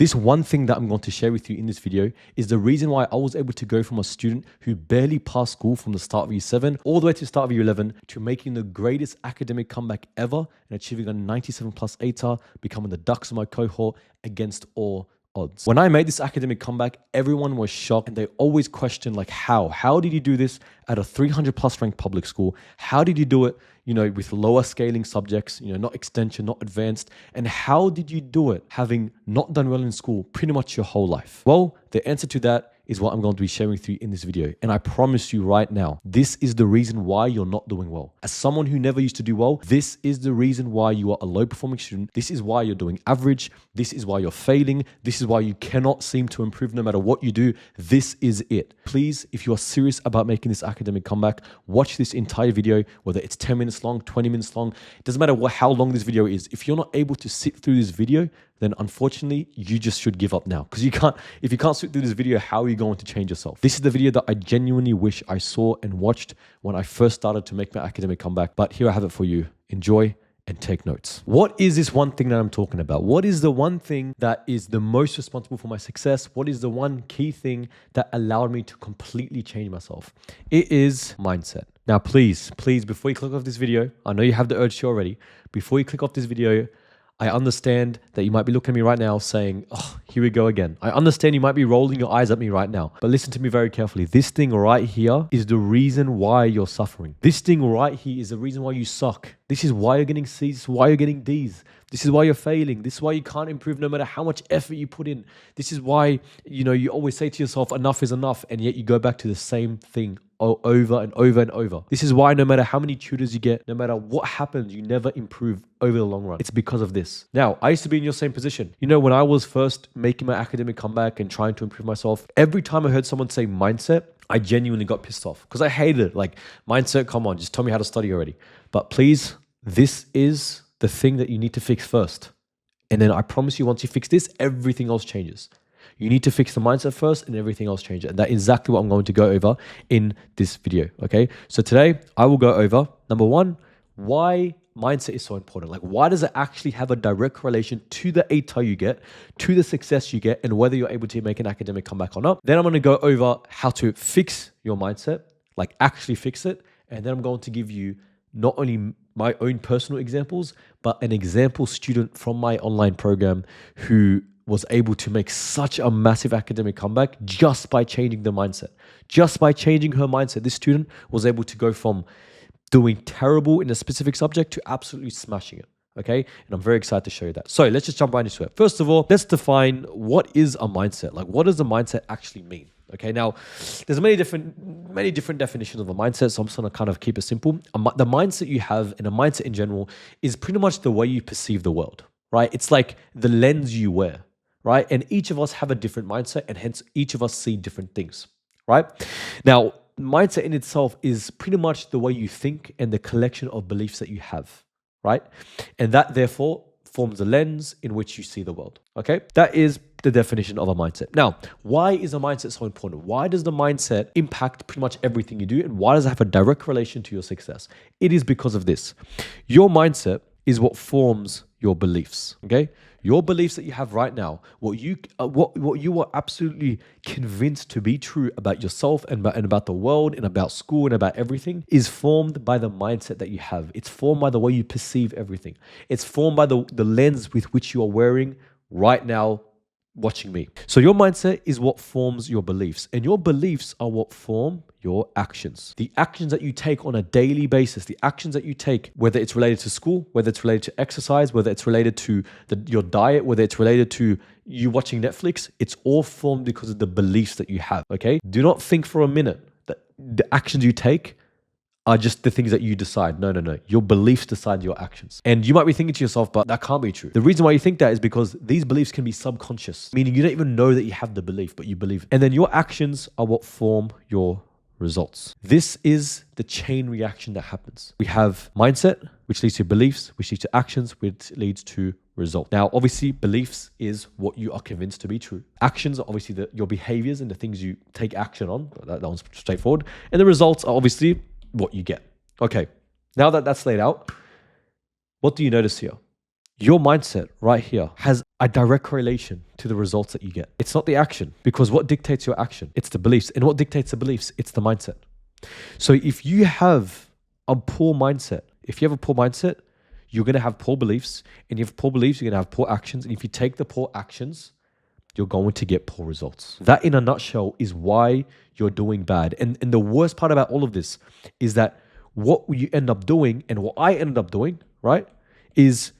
This one thing that I'm going to share with you in this video is the reason why I was able to go from a student who barely passed school from the start of year 7 all the way to the start of year 11 to making the greatest academic comeback ever and achieving a 97 plus ATAR, becoming the Dux of my cohort against all odds. When I made this academic comeback, everyone was shocked and they always questioned like how did you do this at a 300 plus ranked public school? How did you do it, with lower scaling subjects, not extension, not advanced? And how did you do it having not done well in school pretty much your whole life? Well, the answer to that is what I'm going to be sharing with you in this video. And I promise you right now, this is the reason why you're not doing well. As someone who never used to do well, this is the reason why you are a low performing student. This is why you're doing average. This is why you're failing. This is why you cannot seem to improve no matter what you do. This is it. Please, if you are serious about making this academic comeback, watch this entire video, whether it's 10 minutes long, 20 minutes long. It doesn't matter how long this video is. If you're not able to sit through this video, then unfortunately, you just should give up now. Because if you can't sit through this video, how are you going to change yourself? This is the video that I genuinely wish I saw and watched when I first started to make my academic comeback. But here I have it for you. Enjoy and take notes. What is this one thing that I'm talking about? What is the one thing that is the most responsible for my success? What is the one key thing that allowed me to completely change myself? It is mindset. Now, please, before you click off this video, I know you have the urge to already. Before you click off this video, I understand that you might be looking at me right now saying, oh, here we go again. I understand you might be rolling your eyes at me right now, but listen to me very carefully. This thing right here is the reason why you're suffering. This thing right here is the reason why you suck. This is why you're getting C's. This is why you're getting D's. This is why you're failing. This is why you can't improve no matter how much effort you put in. This is why, you always say to yourself, enough is enough. And yet you go back to the same thing over and over and over. This is why no matter how many tutors you get, no matter what happens, you never improve over the long run. It's because of this. Now, I used to be in your same position. When I was first making my academic comeback and trying to improve myself, every time I heard someone say mindset, I genuinely got pissed off because I hated it. Like, mindset, come on, just tell me how to study already. But please, this is the thing that you need to fix first. And then I promise you, once you fix this, everything else changes. You need to fix the mindset first and everything else changes. And that's exactly what I'm going to go over in this video, okay? So today, I will go over, number one, why mindset is so important. Like, why does it actually have a direct correlation to the ATAR you get, to the success you get, and whether you're able to make an academic comeback or not. Then I'm going to go over how to fix your mindset, like actually fix it. And then I'm going to give you not only my own personal examples, but an example student from my online program who was able to make such a massive academic comeback just by changing the mindset. Just by changing her mindset, this student was able to go from doing terrible in a specific subject to absolutely smashing it. Okay. And I'm very excited to show you that. So let's just jump right into it. First of all, let's define what is a mindset. Like, what does a mindset actually mean? Okay. Now, there's many different definitions of a mindset. So I'm just going to kind of keep it simple. The mindset you have and a mindset in general is pretty much the way you perceive the world, right? It's like the lens you wear, right? And each of us have a different mindset, and hence each of us see different things, right? Now, mindset in itself is pretty much the way you think and the collection of beliefs that you have, right? And that therefore forms a lens in which you see the world, okay? That is the definition of a mindset. Now, why is a mindset so important? Why does the mindset impact pretty much everything you do? And why does it have a direct correlation to your success? It is because of this. Your mindset is what forms your beliefs, okay? Your beliefs that you have right now, what you are absolutely convinced to be true about yourself and about the world and about school and about everything is formed by the mindset that you have. It's formed by the way you perceive everything. It's formed by the lens with which you are wearing right now watching me. So your mindset is what forms your beliefs, and your beliefs are what form your actions. The actions that you take on a daily basis, the actions that you take, whether it's related to school, whether it's related to exercise, whether it's related to your diet, whether it's related to you watching Netflix, it's all formed because of the beliefs that you have, okay? Do not think for a minute that the actions you take are just the things that you decide. No. Your beliefs decide your actions. And you might be thinking to yourself, but that can't be true. The reason why you think that is because these beliefs can be subconscious, meaning you don't even know that you have the belief, but you believe it. And then your actions are what form your results. This is the chain reaction that happens. We have mindset, which leads to beliefs, which leads to actions, which leads to result. Now, obviously, beliefs is what you are convinced to be true. Actions are obviously your behaviors and the things you take action on. That one's straightforward. And the results are obviously what you get. Okay, now that that's laid out, what do you notice here? Your mindset right here has a direct correlation to the results that you get. It's not the action, because what dictates your action? It's the beliefs. And what dictates the beliefs? It's the mindset. So if you have a poor mindset, you're going to have poor beliefs. And if you have poor beliefs, you're going to have poor actions. And if you take the poor actions, you're going to get poor results. That in a nutshell is why you're doing bad. And the worst part about all of this is that what you end up doing, and what I ended up doing, right, is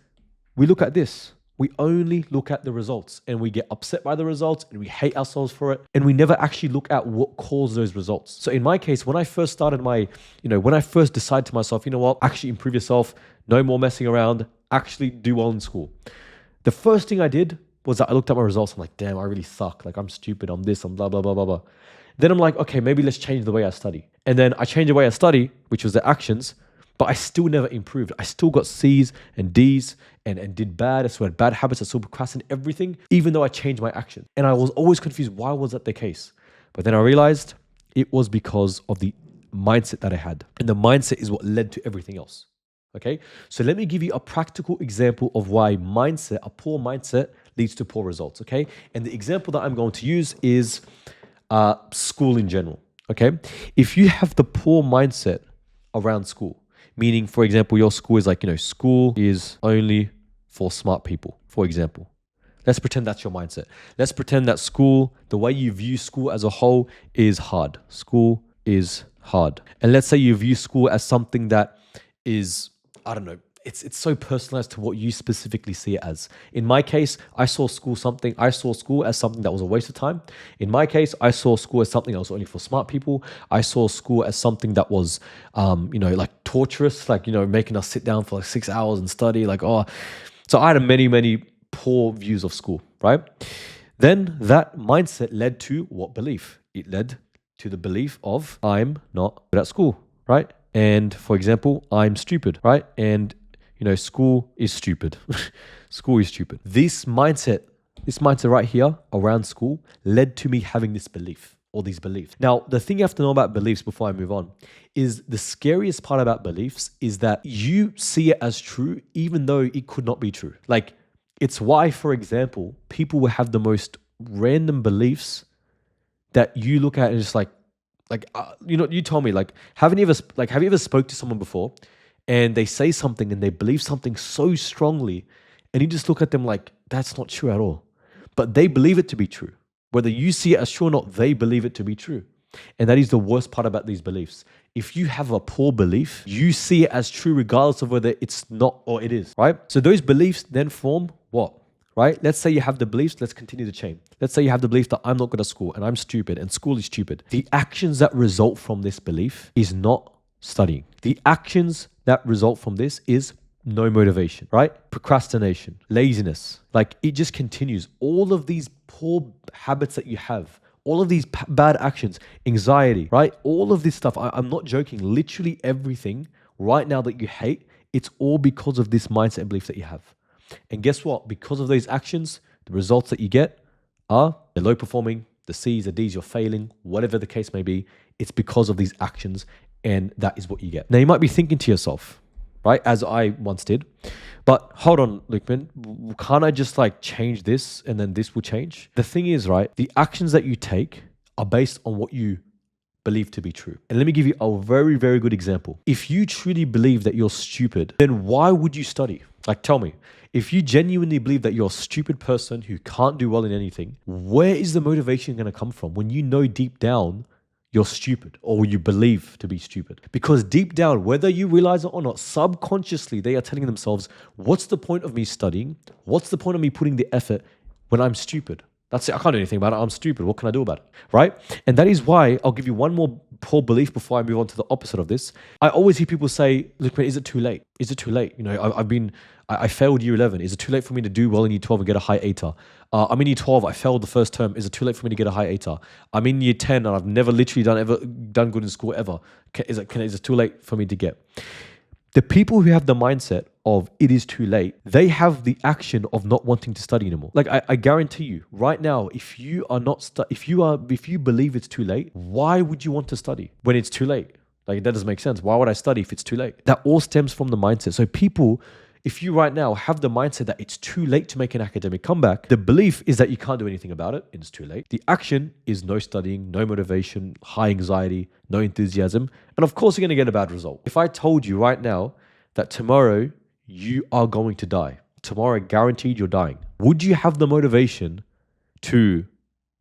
we look at this. We only look at the results, and we get upset by the results, and we hate ourselves for it. And we never actually look at what caused those results. So in my case, when I first started when I first decided to myself, you know what, actually improve yourself, no more messing around, actually do well in school. The first thing I did was that I looked at my results. I'm like, damn, I really suck. Like, I'm stupid. I'm this, I'm blah, blah, blah, blah, blah. Then I'm like, okay, maybe let's change the way I study. And then I changed the way I study, which was the actions, but I still never improved. I still got C's and D's and did bad. I still had bad habits. I still procrastinated everything, even though I changed my action. And I was always confused. Why was that the case? But then I realized it was because of the mindset that I had. And the mindset is what led to everything else. Okay, so let me give you a practical example of why a poor mindset leads to poor results. Okay, and the example that I'm going to use is school in general. Okay, if you have the poor mindset around school, meaning, for example, your school is like, school is only for smart people, for example. Let's pretend that's your mindset. Let's pretend that school, the way you view school as a whole, is hard. School is hard. And let's say you view school as something that is, I don't know, it's so personalized to what you specifically see it as. In my case, I saw school as something that was a waste of time. In my case, I saw school as something that was only for smart people. I saw school as something that was, like torturous, like, making us sit down for like 6 hours and study. So I had many poor views of school, right? Then that mindset led to what belief? It led to the belief of, I'm not good at school, right? And for example, I'm stupid, right? And school is stupid. School is stupid. This mindset right here around school led to me having this belief or these beliefs. Now, the thing you have to know about beliefs before I move on is the scariest part about beliefs is that you see it as true, even though it could not be true. Like, it's why, for example, people will have the most random beliefs that you look at and just you tell me, have you ever spoke to someone before and they say something and they believe something so strongly and you just look at them like, that's not true at all. But they believe it to be true. Whether you see it as true or not, they believe it to be true. And that is the worst part about these beliefs. If you have a poor belief, you see it as true regardless of whether it's not or it is, right? So those beliefs then form what? Right? Let's say you have the beliefs. Let's continue the chain. Let's say you have the belief that I'm not good at school and I'm stupid and school is stupid. The actions that result from this belief is not studying. The actions that result from this is no motivation, right? Procrastination, laziness. It just continues. All of these poor habits that you have, all of these bad actions, anxiety, right? All of this stuff, I'm not joking. Literally everything right now that you hate, it's all because of this mindset and belief that you have. And guess what? Because of those actions, the results that you get are they're low performing, the C's, the D's, you're failing, whatever the case may be. It's because of these actions, and that is what you get. Now, you might be thinking to yourself, right, as I once did, but hold on, Lukeman, can't I just change this and then this will change? The thing is, right, the actions that you take are based on what you believe to be true. And let me give you a very, very good example. If you truly believe that you're stupid, then why would you study? Tell me, if you genuinely believe that you're a stupid person who can't do well in anything, where is the motivation going to come from when you know deep down you're stupid or you believe to be stupid? Because deep down, whether you realize it or not, subconsciously, they are telling themselves, what's the point of me studying? What's the point of me putting the effort when I'm stupid? That's it. I can't do anything about it. I'm stupid. What can I do about it? Right? And that is why I'll give you one more poor belief before I move on to the opposite of this. I always hear people say, look, man, is it too late? Is it too late? I failed year 11. Is it too late for me to do well in year 12 and get a high ATAR? I'm in year 12. I failed the first term. Is it too late for me to get a high ATAR? I'm in year 10 and I've never literally done good in school ever. Is it too late for me to get? The people who have the mindset of it is too late, they have the action of not wanting to study anymore. I guarantee you right now, if you believe it's too late, why would you want to study when it's too late? That doesn't make sense. Why would I study if it's too late? That all stems from the mindset. So people, If you right now have the mindset that it's too late to make an academic comeback, the belief is that you can't do anything about it and it's too late. The action is no studying, no motivation, high anxiety, no enthusiasm. And of course, you're going to get a bad result. If I told you right now that tomorrow you are going to die, tomorrow guaranteed you're dying, would you have the motivation to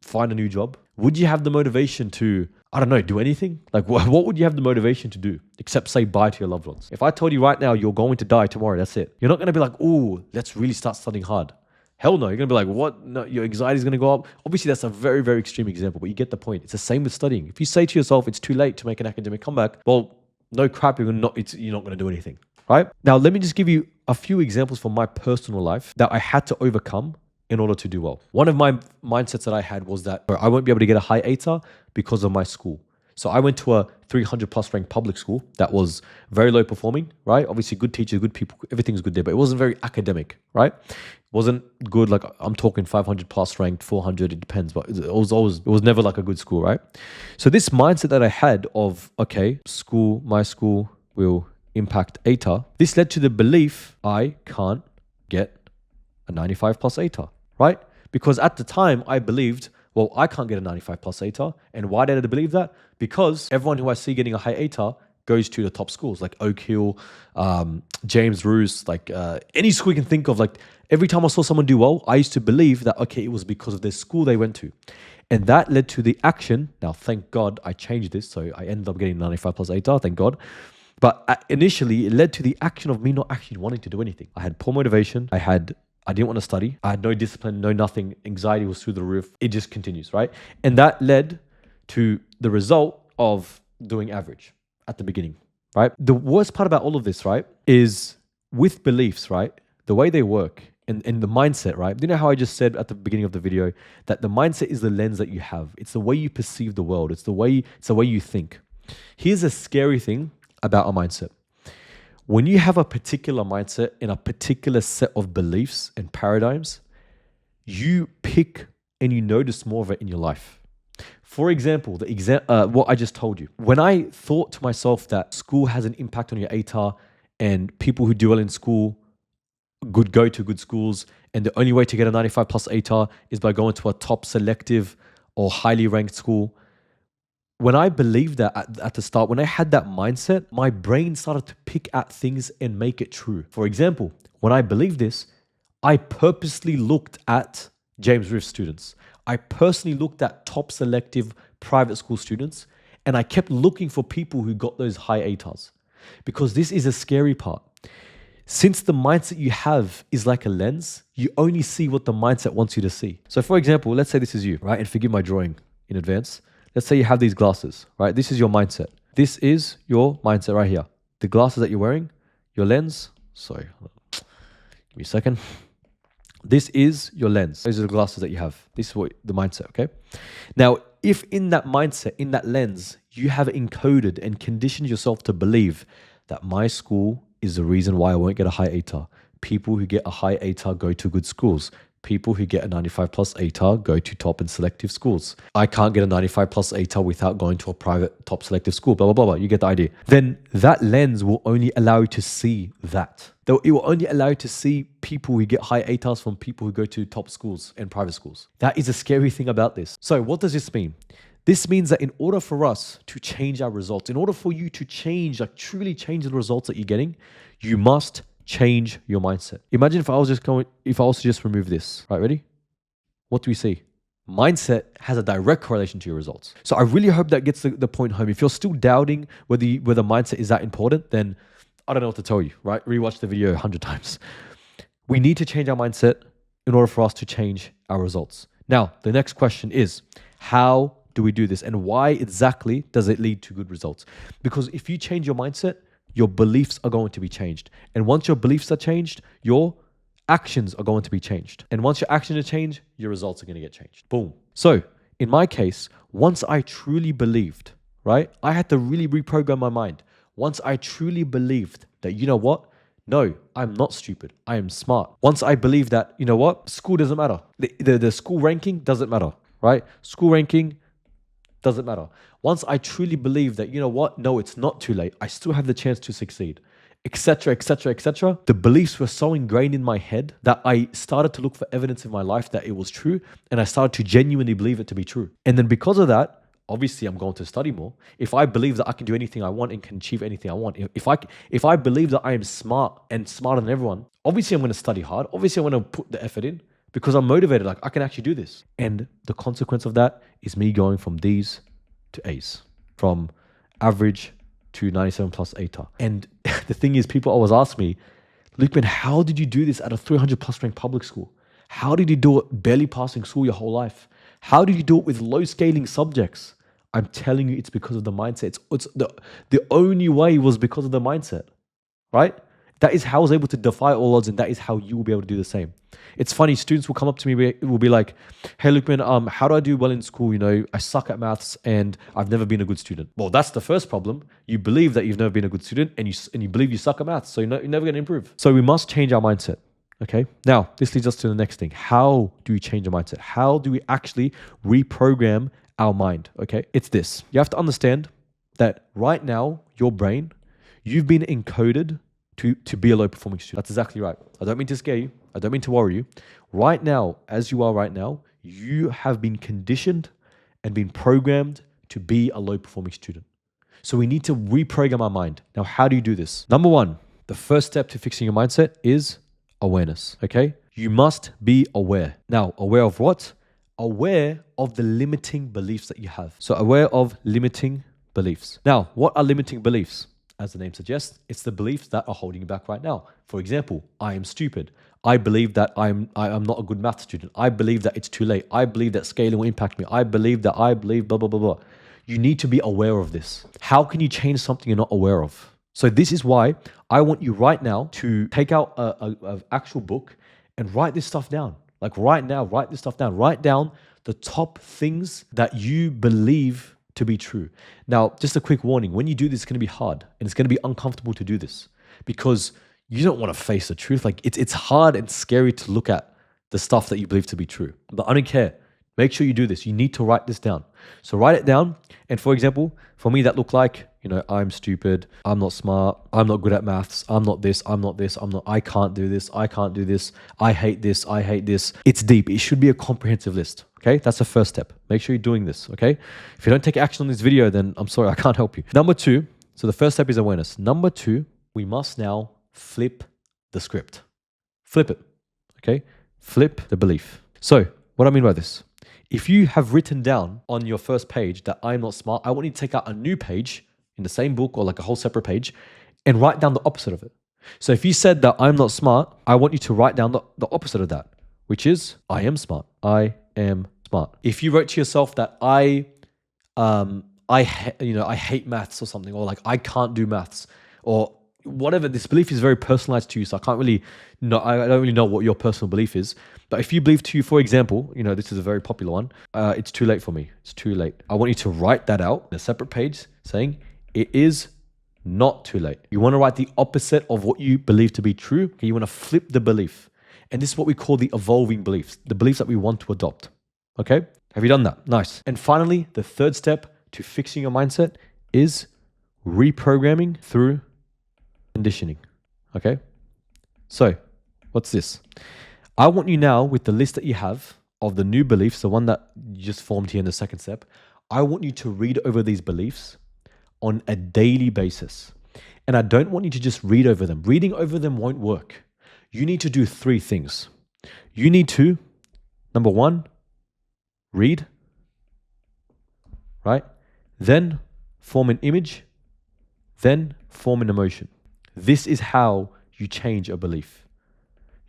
find a new job? Would you have the motivation to, I don't know, do anything? Like, what would you have the motivation to do except say bye to your loved ones? If I told you right now you're going to die tomorrow, that's it. You're not going to be like, oh, let's really start studying hard. Hell no. You're going to be like, what? No, your anxiety is going to go up. Obviously, that's a very, very extreme example, but you get the point. It's the same with studying. If you say to yourself, it's too late to make an academic comeback, well, no crap, you're not going to do anything, right? Now, let me just give you a few examples from my personal life that I had to overcome in order to do well. One of my mindsets that I had was that I won't be able to get a high ATAR because of my school. So I went to a 300 plus ranked public school that was very low performing, right? Obviously good teachers, good people, everything's good there, but it wasn't very academic, right? It wasn't good. Like I'm talking 500 plus ranked, 400, it depends, but it was never like a good school, right? So this mindset that I had of, okay, my school will impact ATAR. This led to the belief I can't get a 95 plus ATAR, right? Because at the time I believed, well, I can't get a 95 plus ATAR. And why did I believe that? Because everyone who I see getting a high ATAR goes to the top schools like Oak Hill, James Roos, like any school you can think of. Like every time I saw someone do well, I used to believe that, okay, it was because of the school they went to. And that led to the action. Now, thank God I changed this. So I ended up getting 95 plus ATAR, thank God. But initially, it led to the action of me not actually wanting to do anything. I had poor motivation. I didn't want to study. I had no discipline, no nothing. Anxiety was through the roof. It just continues, right? And that led to the result of doing average at the beginning, right? The worst part about all of this, right, is with beliefs, right? The way they work and the mindset, right? You know how I just said at the beginning of the video that the mindset is the lens that you have. It's the way you perceive the world. It's the way you think. Here's a scary thing about a mindset. When you have a particular mindset and a particular set of beliefs and paradigms, you pick and you notice more of it in your life. For example, what I just told you. When I thought to myself that school has an impact on your ATAR and people who do well in school go to good schools and the only way to get a 95 plus ATAR is by going to a top selective or highly ranked school, when I believed that at the start, when I had that mindset, my brain started to pick at things and make it true. For example, when I believed this, I purposely looked at James Riff students. I personally looked at top selective private school students, and I kept looking for people who got those high ATARs. Because this is a scary part. Since the mindset you have is like a lens, you only see what the mindset wants you to see. So for example, let's say this is you, right? And forgive my drawing in advance. Let's say you have these glasses, right? This is your mindset. This is your mindset right here. The glasses that you're wearing, your lens. Sorry, give me a second. This is your lens. Those are the glasses that you have. This is what the mindset, okay? Now, if in that mindset, in that lens, you have encoded and conditioned yourself to believe that my school is the reason why I won't get a high ATAR. People who get a high ATAR go to good schools. People who get a 95 plus ATAR go to top and selective schools. I can't get a 95 plus ATAR without going to a private top selective school, blah, blah, blah, blah. You get the idea. Then that lens will only allow you to see that. It will only allow you to see people who get high ATARs from people who go to top schools and private schools. That is a scary thing about this. So what does this mean? This means that in order for us to change our results, in order for you to change, like truly change the results that you're getting, you must change your mindset. Imagine if I was to just remove this, right? Ready? What do we see? Mindset has a direct correlation to your results. So I really hope that gets the point home. If you're still doubting whether mindset is that important, then I don't know what to tell you, right? Rewatch the video 100 times. We need to change our mindset in order for us to change our results. Now, the next question is, how do we do this? And why exactly does it lead to good results? Because if you change your mindset, your beliefs are going to be changed. And once your beliefs are changed, your actions are going to be changed. And once your actions are changed, your results are going to get changed. Boom. So in my case, once I truly believed, right? I had to really reprogram my mind. Once I truly believed that, you know what? No, I'm not stupid. I am smart. Once I believed that, you know what? School doesn't matter. The school ranking doesn't matter, right? School ranking doesn't matter. Once I truly believe that, you know what? No, it's not too late. I still have the chance to succeed. etc., etc., etc. The beliefs were so ingrained in my head that I started to look for evidence in my life that it was true, and I started to genuinely believe it to be true. And then because of that, obviously I'm going to study more. If I believe that I can do anything I want and can achieve anything I want, if I believe that I am smart and smarter than everyone, obviously I'm going to study hard. Obviously I'm going to put the effort in because I'm motivated. Like I can actually do this. And the consequence of that is me going from D's to A's, from average to 97 plus ATAR. And the thing is, people always ask me, Luke, man, how did you do this at a 300 plus ranked public school? How did you do it barely passing school your whole life? How did you do it with low scaling subjects? I'm telling you, it's because of the mindset. It's the only way was because of the mindset, right? That is how I was able to defy all odds, and that is how you will be able to do the same. It's funny, students will come up to me, will be like, hey, Luke, man, how do I do well in school? You know, I suck at maths and I've never been a good student. Well, that's the first problem. You believe that you've never been a good student and you believe you suck at maths, so you're never going to improve. So we must change our mindset. Okay. Now, this leads us to the next thing. How do we change our mindset? How do we actually reprogram our mind? Okay. It's this. You have to understand that right now, your brain, you've been encoded to be a low performing student. That's exactly right. I don't mean to scare you. I don't mean to worry you. Right now, as you are right now, you have been conditioned and been programmed to be a low performing student. So we need to reprogram our mind. Now, how do you do this? Number one, the first step to fixing your mindset is awareness. Okay. You must be aware. Now, aware of what? Aware of the limiting beliefs that you have. So aware of limiting beliefs. Now, what are limiting beliefs? As the name suggests, it's the beliefs that are holding you back right now. For example, I am stupid. I believe that I'm not a good math student. I believe that it's too late. I believe that scaling will impact me. I believe blah, blah, blah, blah. You need to be aware of this. How can you change something you're not aware of? So this is why I want you right now to take out an actual book and write this stuff down. Like right now, write this stuff down. Write down the top things that you believe to be true. Now, just a quick warning, when you do this, it's going to be hard and it's going to be uncomfortable to do this because you don't want to face the truth. Like it's hard and scary to look at the stuff that you believe to be true. But I don't care. Make sure you do this. You need to write this down. So write it down. And for example, for me, that looked like, I'm stupid. I'm not smart. I'm not good at maths. I'm not this. I'm not this. I can't do this. I can't do this. I hate this. I hate this. It's deep. It should be a comprehensive list. Okay. That's the first step. Make sure you're doing this. Okay. If you don't take action on this video, then I'm sorry, I can't help you. Number two. So the first step is awareness. Number two, we must now flip the script. Flip it. Okay. Flip the belief. So what I mean by this, if you have written down on your first page that I'm not smart, I want you to take out a new page in the same book or like a whole separate page and write down the opposite of it. So if you said that I'm not smart, I want you to write down the opposite of that, which is I am smart. I am smart. If you wrote to yourself that I hate maths or something, or like I can't do maths or whatever, this belief is very personalized to you. So I don't really know what your personal belief is. But if you believe to you, for example, this is a very popular one. It's too late for me. It's too late. I want you to write that out in a separate page saying it is not too late. You want to write the opposite of what you believe to be true. Okay, you want to flip the belief. And this is what we call the evolving beliefs, the beliefs that we want to adopt. Okay. Have you done that? Nice. And finally, the third step to fixing your mindset is reprogramming through conditioning. Okay. So what's this? I want you now, with the list that you have of the new beliefs, the one that you just formed here in the second step, I want you to read over these beliefs on a daily basis. And I don't want you to just read over them. Reading over them won't work. You need to do three things. You need to, number one, read, right? Then form an image, then form an emotion. This is how you change a belief.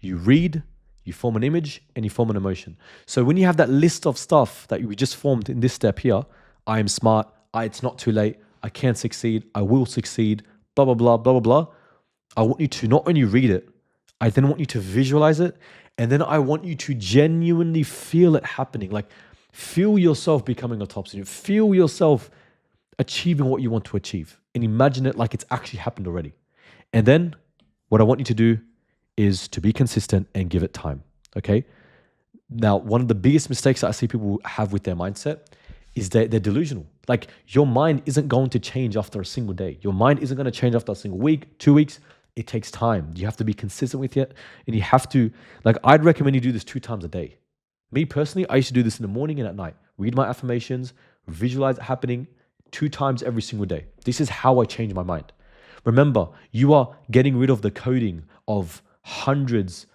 You read, you form an image, and you form an emotion. So when you have that list of stuff that we just formed in this step here, I am smart, it's not too late, I can succeed, I will succeed, blah, blah, blah, blah, blah, blah. I want you to not only read it, I then want you to visualize it, and then I want you to genuinely feel it happening. Like feel yourself becoming a top student, feel yourself achieving what you want to achieve, and imagine it like it's actually happened already. And then what I want you to do is to be consistent and give it time, okay? Now, one of the biggest mistakes that I see people have with their mindset is that they're delusional. Like your mind isn't going to change after a single day. Your mind isn't going to change after a single week, 2 weeks. It takes time. You have to be consistent with it. And you have to, like, I'd recommend you do this 2 times a day. Me personally, I used to do this in the morning and at night. Read my affirmations, visualize it happening 2 times every single day. This is how I change my mind. Remember, you are getting rid of the coding of hundreds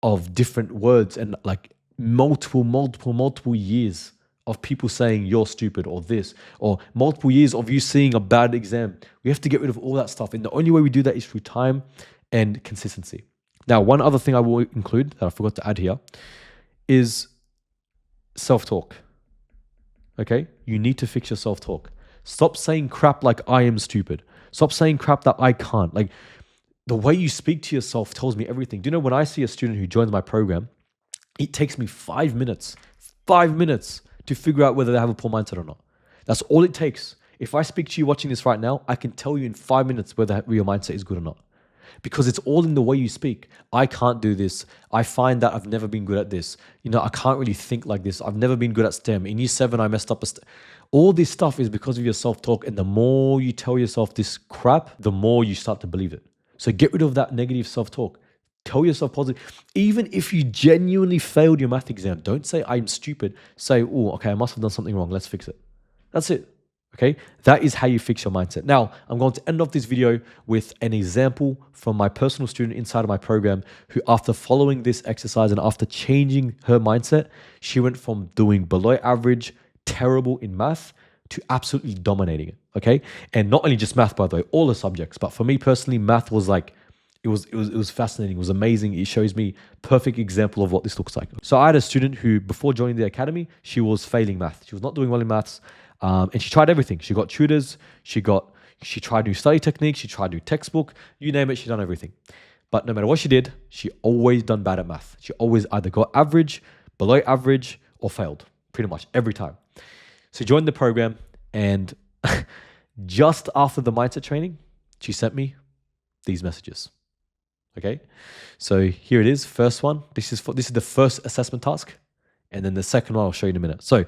of different words and like multiple years of people saying you're stupid or this, or multiple years of you seeing a bad exam. We have to get rid of all that stuff. And the only way we do that is through time and consistency. Now, one other thing I will include that I forgot to add here is self-talk. Okay? You need to fix your self-talk. Stop saying crap like I am stupid. Stop saying crap that I can't. Like, the way you speak to yourself tells me everything. Do you know, when I see a student who joins my program, it takes me 5 minutes to figure out whether they have a poor mindset or not. That's all it takes. If I speak to you watching this right now, I can tell you in 5 minutes whether your mindset is good or not. Because it's all in the way you speak. I can't do this. I find that I've never been good at this. I can't really think like this. I've never been good at STEM. In year 7, I messed up all this stuff is because of your self-talk. And the more you tell yourself this crap, the more you start to believe it. So get rid of that negative self-talk. Tell yourself positive. Even if you genuinely failed your math exam, don't say I'm stupid. Say, oh, okay, I must have done something wrong. Let's fix it. That's it. Okay, that is how you fix your mindset. Now, I'm going to end off this video with an example from my personal student inside of my program who, after following this exercise and after changing her mindset, she went from doing below average, terrible in math, to absolutely dominating it. Okay, and not only just math, by the way, all the subjects. But for me personally, math was like, it was fascinating. It was amazing. It shows me perfect example of what this looks like. So I had a student who, before joining the academy, she was failing math. She was not doing well in maths. And she tried everything. She got tutors. She tried new study techniques. She tried new textbook. You name it, she done everything. But no matter what she did, she always done bad at math. She always either got average, below average, or failed. Pretty much every time. So she joined the program, and just after the mindset training, she sent me these messages. Okay, so here it is. First one. This is the first assessment task, and then the second one I'll show you in a minute. So,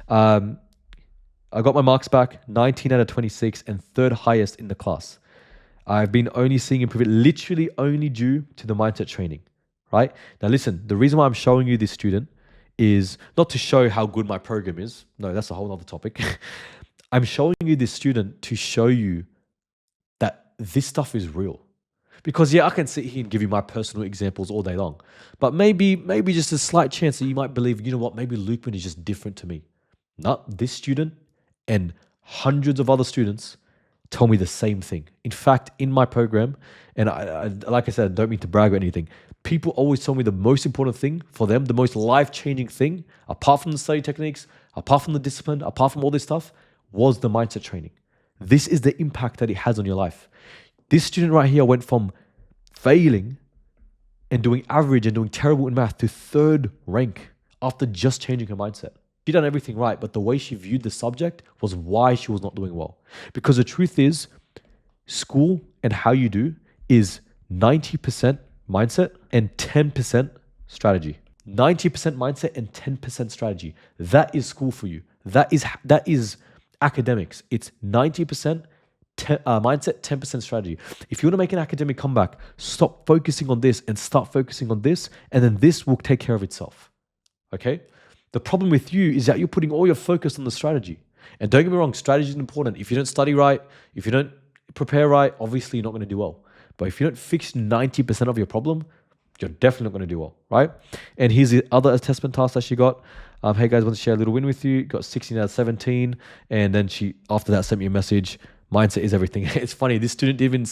I got my marks back, 19 out of 26, and third highest in the class. I've been only seeing improvement, literally only due to the mindset training, right? Now listen, the reason why I'm showing you this student is not to show how good my program is. No, that's a whole other topic. I'm showing you this student to show you that this stuff is real. Because yeah, I can sit here and give you my personal examples all day long, but maybe just a slight chance that you might believe, you know what, maybe Lukeman is just different to me. Not this student and hundreds of other students tell me the same thing. In fact, in my program, and I like I said, I don't mean to brag or anything, people always tell me the most important thing for them, the most life-changing thing, apart from the study techniques, apart from the discipline, apart from all this stuff, was the mindset training. This is the impact that it has on your life. This student right here went from failing and doing average and doing terrible in math to third rank after just changing her mindset. She done everything right, but the way she viewed the subject was why she was not doing well. Because the truth is, school and how you do is 90% mindset and 10% strategy. 90% mindset and 10% strategy. That is school for you. That is academics. It's 90% mindset, 10% strategy. If you want to make an academic comeback, stop focusing on this and start focusing on this, and then this will take care of itself. Okay? The problem with you is that you're putting all your focus on the strategy. And don't get me wrong, strategy is important. If you don't study right, if you don't prepare right, obviously you're not going to do well. But if you don't fix 90% of your problem, you're definitely not going to do well, right? And here's the other assessment task that she got. Hey guys, I want to share a little win with you. Got 16 out of 17. And then she, after that, sent me a message. Mindset is everything. It's funny. This student didn't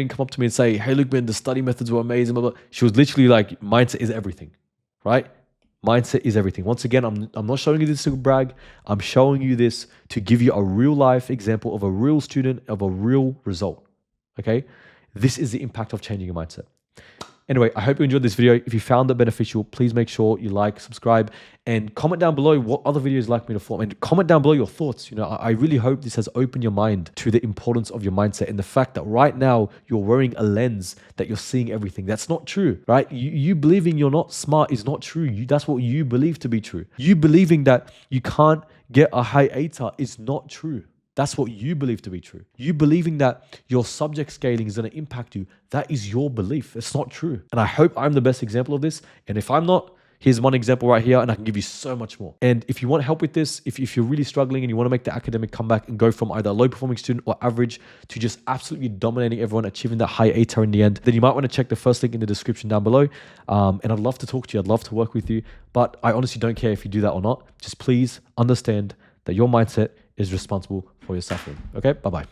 come up to me and say, hey, look, man, the study methods were amazing. Blah, blah. She was literally like, mindset is everything, right? Mindset is everything. Once again, I'm not showing you this to brag. I'm showing you this to give you a real life example of a real student, of a real result. Okay? This is the impact of changing your mindset. Anyway, I hope you enjoyed this video. If you found it beneficial, please make sure you like, subscribe, and comment down below what other videos you'd like me to form. And comment down below your thoughts. I really hope this has opened your mind to the importance of your mindset and the fact that right now you're wearing a lens that you're seeing everything. That's not true, right? You believing you're not smart is not true. That's what you believe to be true. You believing that you can't get a high ATAR is not true. That's what you believe to be true. You believing that your subject scaling is going to impact you, that is your belief. It's not true. And I hope I'm the best example of this. And if I'm not, here's one example right here, and I can give you so much more. And if you want help with this, if you're really struggling and you want to make the academic comeback and go from either a low performing student or average to just absolutely dominating everyone, achieving that high ATAR in the end, then you might want to check the first link in the description down below. And I'd love to talk to you. I'd love to work with you. But I honestly don't care if you do that or not. Just please understand that your mindset is responsible for your suffering. Okay, bye-bye.